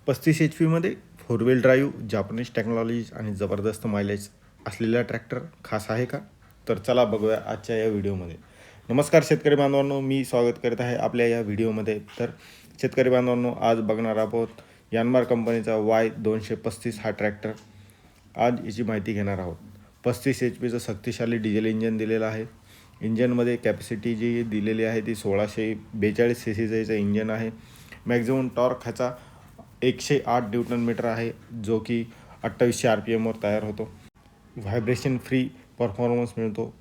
35 H पीमध्ये 4 wheel drive Japanese technologies आणि जबरदस्त मायलेज असलेला ट्रॅक्टर खास आहे का? तर चला बघूया आजच्या या व्हिडिओमध्ये. नमस्कार शेतकरी बांधवांनो, मी स्वागत करत आहे आपल्या या व्हिडिओमध्ये. तर शेतकरी बांधवांनो, आज बघणार आहोत यानमार कंपनीचा Y235 हा ट्रॅक्टर. आज याची माहिती घेणार आहोत. 35 एच पीचं शक्तिशाली डिझेल इंजन दिलेलं आहे. इंजनमध्ये कॅपॅसिटी जी दिलेली आहे ती 1642 cc इंजन आहे. मॅक्झिमम टॉर्क ह्याचा 108 न्यूटन मीटर आहे, जो की 2800 RPMवर तयार होतो. व्हायब्रेशन फ्री परफॉर्मन्स मिळतो.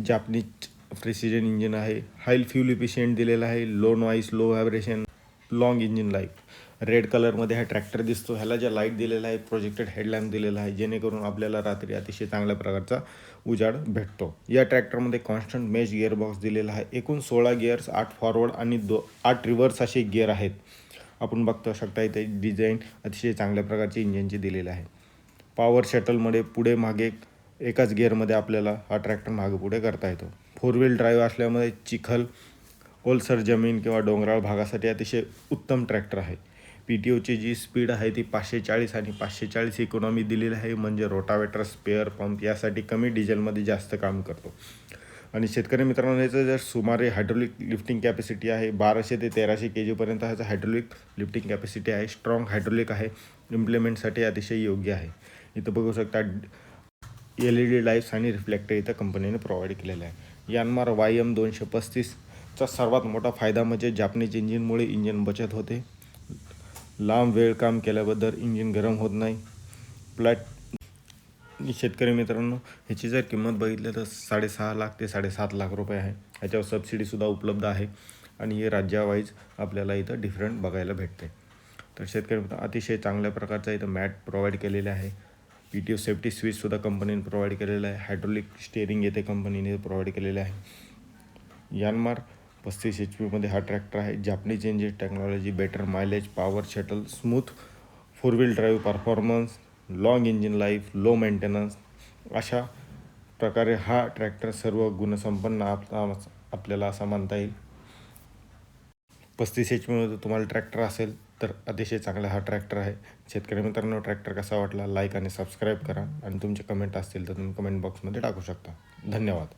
जापनीज प्रिसिजन इंजिन आहे. हाय फ्यूल इफिशियंट दिलेला आहे. Low noise, low vibration, long engine life. Red कलरमध्ये हा ट्रॅक्टर दिसतो. ह्याला ज्या लाईट दिलेला आहे, प्रोजेक्टेड हेडलॅम्प दिलेला आहे, जेणेकरून आपल्याला रात्री अतिशय चांगल्या प्रकारचा उजाड भेटतो. या ट्रॅक्टरमध्ये कॉन्स्टंट मेश गिअरबॉक्स दिलेला आहे. एकूण 16 गिअर्स, 8 फॉरवर्ड आणि 8 रिव्हर्स असे गिअर आहेत. आपण बघतो शकता इथे डिझाईन अतिशय चांगल्या प्रकारची इंजिनची दिलेली आहे. पॉवर शटलमध्ये पुढे मागे एकाच गिअरमध्ये आपल्याला हा ट्रॅक्टर मागे पुढे करता येतो. 4 व्हील ड्राईव्ह असल्यामुळे चिखल, ओलसर जमीन किंवा डोंगराळ भागासाठी अतिशय उत्तम ट्रॅक्टर आहे. PTOची जी स्पीड आहे ती 540 आणि 540 इकॉनॉमी दिलेली आहे, म्हणजे रोटावेटर, स्पेअर पंप यासाठी कमी डिझेलमध्ये जास्त काम करतो. आणि शेतकरी मित्रांनो, याचं जर सुमारे हायड्रोलिक लिफ्टिंग कॅपॅसिटी आहे 1200 ते 1300 kg ह्याचं हायड्रोलिक लिफ्टिंग कॅपॅसिटी आहे. स्ट्रॉंग हायड्रोलिक आहे. इम्प्लिमेंटसाठी अतिशय योग्य आहे. इथं बघू शकता LED लाईट्स आणि रिफ्लेक्टर इथं कंपनीने प्रोव्हाइड केलेलं आहे. यानमार YM235चा सर्वात मोठा फायदा म्हणजे जापनीज इंजिनमुळे इंजिन बचत होते. लांब वेळ काम केल्याबद्दल इंजिन गरम होत नाही. शेतकरी मित्रांनो, ह्याची जर किंमत बघितली तर 6.5 लाख ते 7.5 लाख रुपये आहे. ह्याच्यावर सबसिडीसुद्धा उपलब्ध आहे आणि हे राज्यावाईज आपल्याला इथं डिफरंट बघायला भेटते. तर शेतकरी मित्रांनो, अतिशय चांगल्या प्रकारचा इथं मॅट प्रोव्हाइड केलेले आहे. PTO सेफ्टी स्विचसुद्धा कंपनीने प्रोव्हाइड केलेलं आहे. हायड्रोलिक स्टेअरिंग येथे कंपनीने प्रोव्हाइड केलेले आहे. यानमार 35 एच पीमध्ये हा ट्रॅक्टर आहे. Japanese engine technology, better mileage, power shuttle, smooth 4 wheel drive performance, long engine life, low maintenance अशा प्रकारे हा ट्रॅक्टर सर्व गुणसंपन्न आपल्याला असा मानता येईल. 35 एच पीमध्ये तुम्हाला ट्रॅक्टर असेल तर अतिशय चांगला हा ट्रॅक्टर आहे. शेतकरी मित्रांनो, ट्रॅक्टर कसा वाटला लाईक आणि सबस्क्राईब करा आणि तुमचे कमेंट असतील तर तुम्ही कमेंट बॉक्समध्ये टाकू शकता. धन्यवाद.